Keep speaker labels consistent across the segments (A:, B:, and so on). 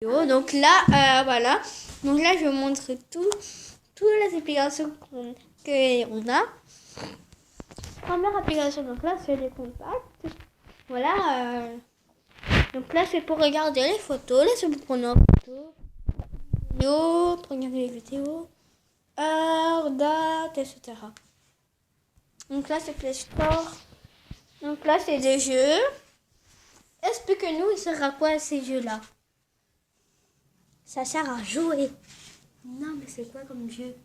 A: Donc là, voilà. Donc là, je vous montre toutes les applications qu'on a. Première application, donc là, c'est les contacts. Voilà. Donc là, c'est pour regarder les photos. Là, c'est pour prendre en photo. Vidéo, pour regarder les vidéos. Heure, date, etc. Donc là, c'est Play Store. Donc là, c'est des jeux. Explique-nous, il sert à quoi ces jeux-là?
B: Ça sert à jouer.
A: Non, mais c'est quoi comme jeu?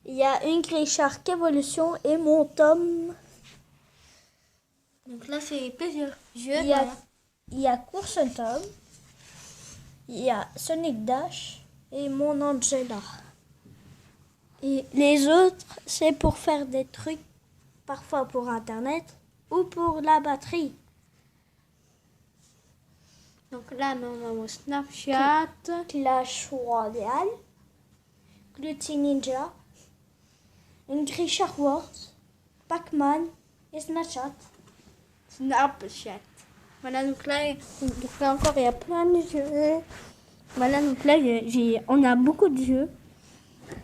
B: Il y a une Grille Shark Evolution et mon tome.
A: Donc là, c'est plusieurs jeux.
B: Il y a Course Tom. Il y a Sonic Dash et mon Angela. Et les autres, c'est pour faire des trucs, parfois pour Internet ou pour la batterie.
A: Donc là, on a mon Snapchat.
B: Clash Royale, Gluty Ninja, une Grille Shark Wars, Pac-Man et Snapchat.
A: Snapchat. Voilà, donc là encore, il y a plein de jeux. Voilà, donc là, on a beaucoup de jeux.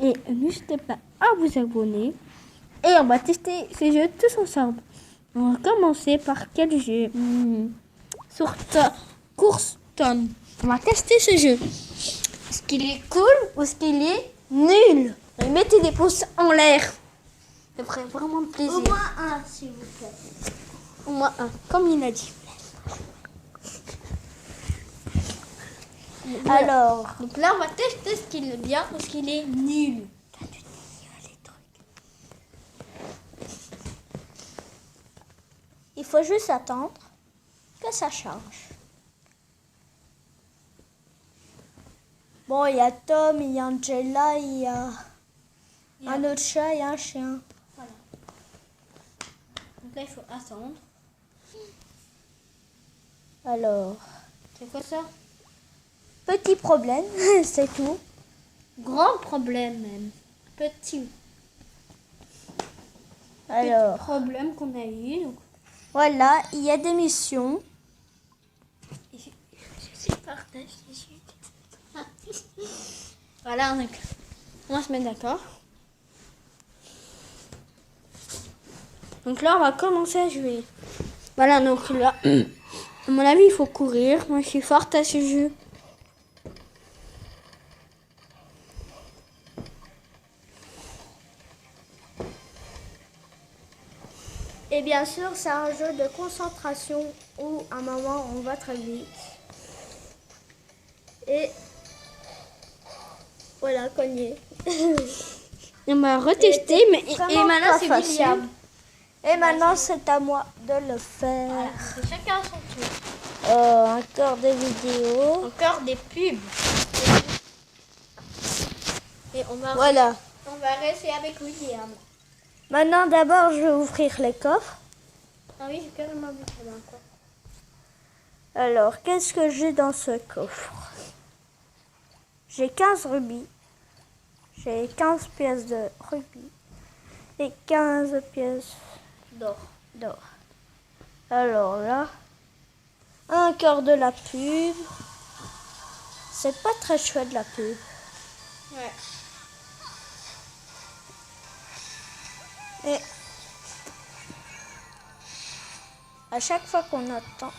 A: Et n'hésitez pas à vous abonner. Et on va tester ces jeux tous ensemble. On va commencer par quel jeu? Sur Course Tom. On va tester ce jeu. Est-ce qu'il est cool ou est-ce qu'il est nul? Et mettez des pouces en l'air. Ça ferait vraiment plaisir.
B: Au moins un, s'il vous plaît.
A: Au moins un, comme il a dit.
B: Alors,
A: donc là, on va tester ce qu'il est bien ou ce qu'il est nul.
B: il faut juste attendre que ça change. Bon, il y a Tom, il y a Angela, il y a un autre chat et un chien.
A: Voilà. Donc là, il faut attendre.
B: Alors,
A: C'est quoi ça?
B: petit problème, c'est tout.
A: Grand problème même. Petit
B: Alors,
A: problème qu'on a eu. Donc,
B: voilà, il y a des missions.
A: je partage les jeux. Voilà, donc, on va se mettre d'accord. Donc là, on va commencer à jouer. Voilà, donc là, à mon avis, il faut courir. Moi, je suis forte à ce jeu.
B: Et bien sûr, c'est un jeu de concentration où à un moment on va très vite. Et voilà, cogné.
A: On va retester, mais et maintenant, c'est
B: facile.
A: William.
B: Et maintenant, c'est à moi de le faire.
A: Voilà, c'est chacun son tour.
B: Encore des vidéos.
A: Encore des pubs. Et on va rester avec William.
B: Maintenant, d'abord, je vais ouvrir les coffres.
A: Ah oui, j'ai carrément vu ça dans le coffre.
B: Alors, qu'est-ce que j'ai dans ce coffre? J'ai 15 rubis. J'ai 15 pièces de rubis. Et 15 pièces d'or. Alors là, encore de la pub. C'est pas très chouette la pub.
A: Ouais.
B: Et à chaque fois qu'on attend,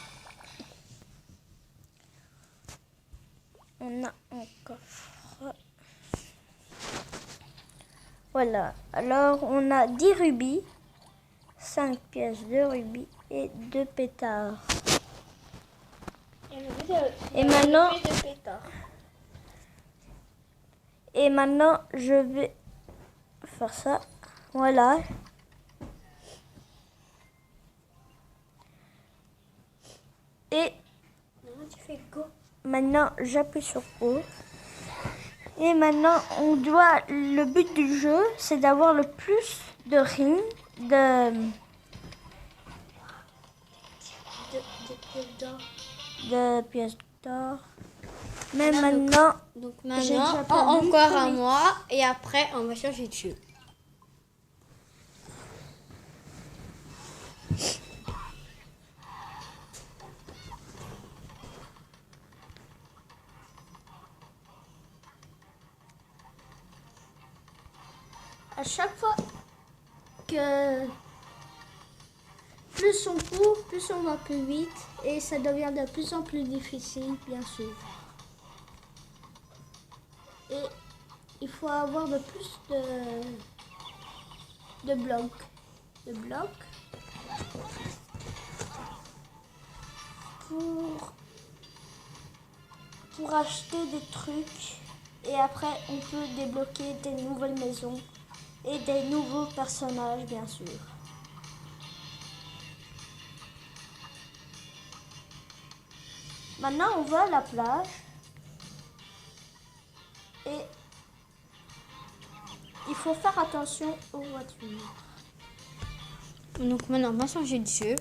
B: on a un coffre. Voilà. Alors, on a 10 rubis, 5 pièces de rubis et 2 pétards. Et maintenant, je vais faire ça. Voilà. Et maintenant, j'appuie sur Go. Et maintenant, le but du jeu, c'est d'avoir le plus de rings, de pièces d'or. Mais maintenant,
A: donc
B: j'ai
A: maintenant,
B: déjà perdu
A: encore
B: très
A: un
B: vite.
A: mois et après, on va changer de jeu.
B: à chaque fois que plus on court, plus on va plus vite et ça devient de plus en plus difficile, bien sûr. Et il faut avoir de plus de blocs. Pour acheter des trucs et après on peut débloquer des nouvelles maisons et des nouveaux personnages, bien sûr. Maintenant on va à la plage et il faut faire attention aux voitures.
A: Donc maintenant, on va changer de jeu.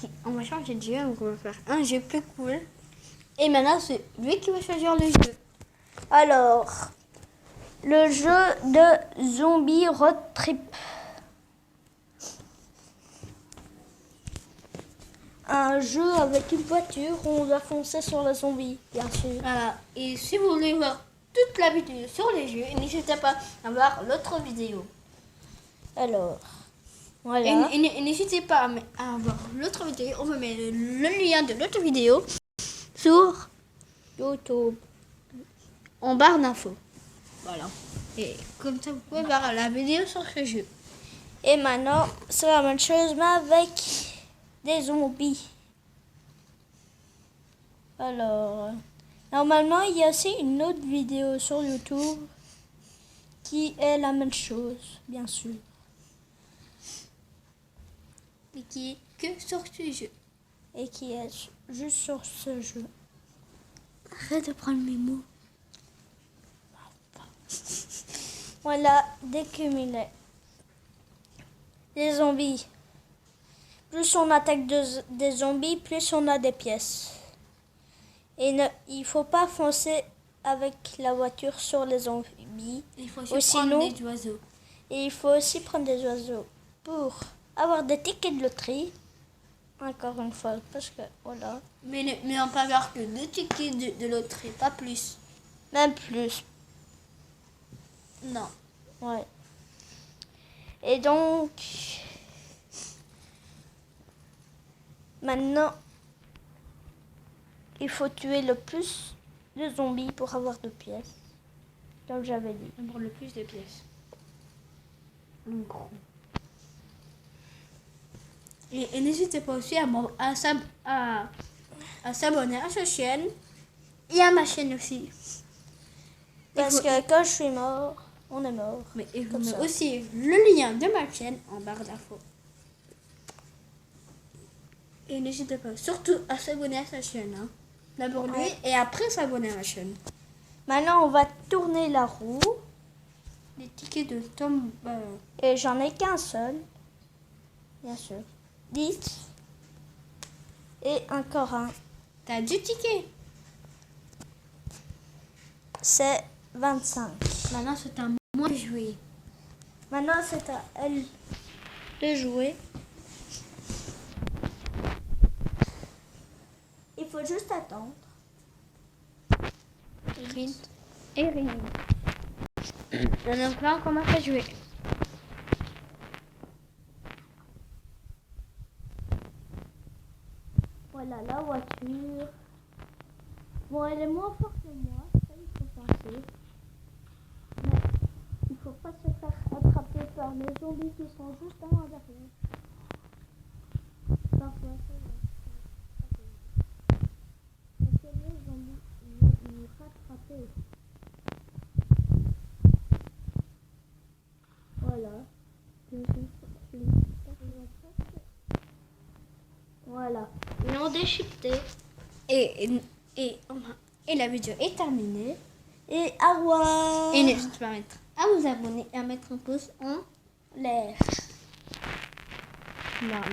A: Donc on va faire un jeu plus cool. Et maintenant, c'est lui qui va choisir le jeu.
B: Alors, le jeu de zombie road trip. Un jeu avec une voiture où on doit foncer sur les zombies, bien sûr.
A: Voilà. Et si vous voulez voir toute la vidéo sur les jeux, n'hésitez pas à voir l'autre vidéo.
B: Alors, voilà.
A: Et n'hésitez pas à voir l'autre vidéo. On va mettre le lien de l'autre vidéo sur
B: YouTube.
A: en barre d'infos. Voilà. Et comme ça, vous pouvez voir la vidéo sur ce jeu.
B: Et maintenant, c'est la même chose, mais avec des zombies. Alors, normalement, il y a aussi une autre vidéo sur YouTube qui est la même chose, bien sûr.
A: Et qui est que sur ce jeu.
B: Et qui est juste sur ce jeu.
A: Arrête de prendre mes mots.
B: Voilà, décumulé. Les zombies. Plus on attaque des zombies, plus on a des pièces. Et il ne faut pas foncer avec la voiture sur les zombies.
A: Il faut aussi prendre des oiseaux.
B: Et il faut aussi prendre des oiseaux pour avoir des tickets de loterie. Encore une fois, parce que voilà.
A: Mais on peut avoir que 2 tickets de loterie, pas plus.
B: Même plus.
A: Non.
B: Ouais. Et donc, maintenant, il faut tuer le plus de zombies pour avoir de pièces. Comme j'avais dit.
A: Pour le plus de pièces. En gros. Et n'hésitez pas aussi à s'abonner à sa chaîne et à ma chaîne aussi.
B: Parce que quand je suis mort, on est mort.
A: Mais je vous
B: Comme
A: mets
B: ça.
A: aussi le lien de ma chaîne en barre d'infos. Et n'hésitez pas surtout à s'abonner à sa chaîne. Hein. D'abord lui et après s'abonner à ma chaîne.
B: Maintenant, on va tourner la roue.
A: Les tickets de Tom.
B: Et j'en ai qu'un seul. Bien sûr. 10. Et encore un.
A: T'as 10 tickets.
B: C'est 25.
A: Maintenant c'est à moi de jouer.
B: Maintenant, c'est à elle de jouer. Il faut juste attendre.
A: Rin et Rin. Donc là on commence à jouer.
B: Voilà la voiture. Bon, elle est moins forte que moi, ça il faut penser. Mais il faut pas se faire attraper par les zombies qui sont juste en derrière. Parfois, ça va. Parce que les zombies vont nous rattraper. Voilà. Voilà. Ils l'ont déchiqueté.
A: Et la vidéo est terminée.
B: Et au revoir.
A: Et n'hésitez pas à vous abonner et à mettre un pouce en
B: l'air.
A: l'air.